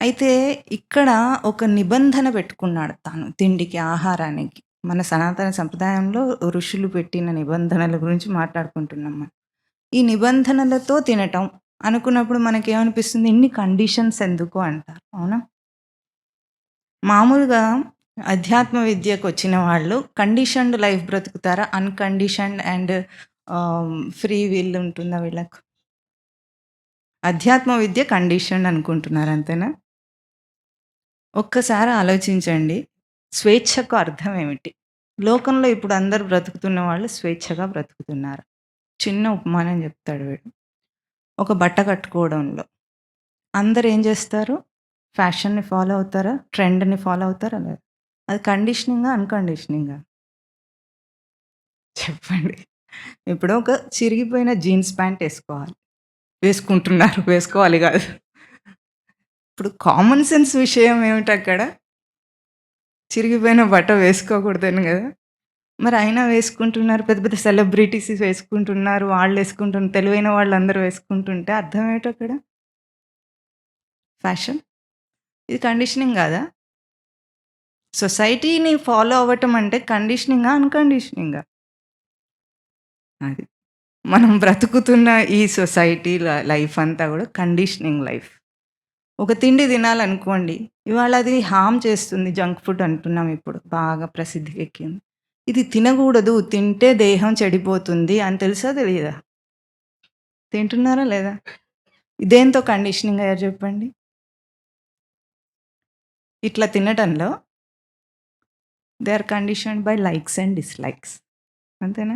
అయితే ఇక్కడ ఒక నిబంధన పెట్టుకున్నాడు తాను తిండికి, ఆహారానికి. మన సనాతన సంప్రదాయంలో ఋషులు పెట్టిన నిబంధనల గురించి మాట్లాడుకుంటున్నాం మనం. ఈ నిబంధనలతో తినటం అనుకున్నప్పుడు మనకేమనిపిస్తుంది? ఇన్ని కండిషన్స్ ఎందుకు అంటారు. అవునా? మామూలుగా అధ్యాత్మ విద్యకొచ్చిన వాళ్ళు కండిషన్డ్ లైఫ్ బ్రతుకుతారా? అన్‌కండిషన్డ్ అండ్ ఫ్రీ విల్ ఉంటుందా వీళ్ళకు? అధ్యాత్మ విద్య కండిషన్డ్ అనుకుంటున్నారు అంతేనా? ఒక్కసారి ఆలోచించండి. స్వేచ్ఛకు అర్థం ఏమిటి? లోకంలో ఇప్పుడు అందరూ బ్రతుకుతున్న వాళ్ళు స్వేచ్ఛగా బ్రతుకుతున్నారు. చిన్న ఉపమానం చెప్తాడు వీడు. ఒక బట్ట కట్టుకోవడంలో అందరూ ఏం చేస్తారు? ఫ్యాషన్‌ని ఫాలో అవుతారా? ట్రెండ్‌ని ఫాలో అవుతారా? లేదా? అది కండిషనింగా? అన్‌కండిషనింగా? చెప్పండి. ఇప్పుడు ఒక చిరిగిపోయిన జీన్స్ ప్యాంట్ ఏసుకోవాలి. వేసుకుంటున్నారు. వేసుకోవాలి కాదు. ఇప్పుడు కామన్ సెన్స్ విషయం ఏమిటక్కడ? చిరిగిపోయిన బట్ట వేసుకోకూడదని గదా! మరి అయినా వేసుకుంటున్నారు. పెద్ద పెద్ద సెలబ్రిటీస్ వేసుకుంటున్నారు. తెలివైన వాళ్ళందరూ వేసుకుంటుంటే అర్థం ఏమిటక్కడ? ఫ్యాషన్. ఇది కండిషనింగ్ గాదా? సొసైటీని ఫాలో అవ్వటం అంటే కండిషనింగా? అన్‌కండిషనింగా? అది. మనం బ్రతుకుతున్న ఈ సొసైటీ లైఫ్ అంతా గూడా కండిషనింగ్ లైఫ్. ఒక తిండి తినాలనుకోండి. ఇవాళ అది హార్మ్ చేస్తుంది. జంక్ ఫుడ్ అంటున్నాం ఇప్పుడు. బాగా ప్రసిద్ధికెక్కింది. ఇది తినగూడదు. తింటే దేహం చెడిపోతుంది అని తెలుసా? తెలీదా? తింటున్నారా లేదా? దేనితో కండిషనింగ్ అయ్యారు చెప్పండి? ఇట్లా తినటంలో they are conditioned by likes and dislikes. అంతేనా?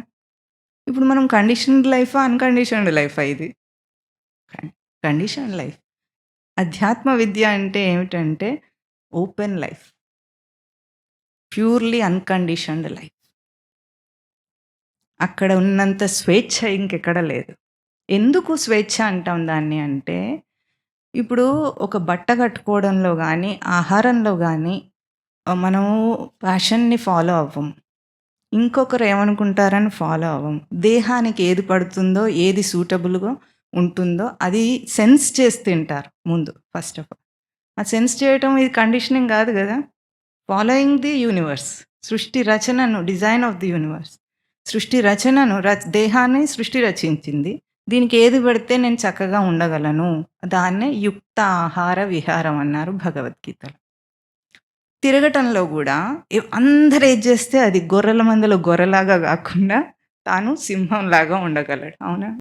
ఇప్పుడు మనం కండిషన్డ్ లైఫా? అన్‌కండిషన్డ్ లైఫా ఇది? Conditioned life. అధ్యాత్మ విద్య అంటే ఏమిటంటే open life. Purely unconditioned life. అక్కడ ఉన్నంత స్వేచ్ఛ ఇంకెక్కడ లేదు. ఎందుకు స్వేచ్ఛ అంటాం దాన్ని అంటే, ఇప్పుడు ఒక బట్ట కట్టుకోవడంలో గానీ, ఆహారంలో గానీ మనము ఫ్యాషన్‌ని ఫాలో అవ్వం. ఇంకొకరు ఏమనుకుంటారని ఫాలో అవ్వం. దేహానికి ఏది పడుతుందో, ఏది సూటబుల్‌గా ఉంటుందో అది సెన్స్ చేసి తింటారు ముందు ఫస్ట్ ఆఫ్ ఆల్. ఆ సెన్స్ చేయటం ఇది కండిషనింగ్ గాదు గదా! Following the universe. సృష్టి రచనను డిజైన్ ఆఫ్ ది యూనివర్స్. సృష్టి రచనను దేహాన్ని సృష్టి రచించింది. దీనికి ఏది పెడితే నేను చక్కగా ఉండగలను. దాన్నే యుక్త ఆహార విహారం అన్నారు భగవద్గీతలో. తిరగటంలో గూడా అందరూ ఏది జేస్తే అది గొర్రెల మందలో గొర్రెలాగా గాకుండా తాను సింహంలాగా ఉండగలడు. అవునా?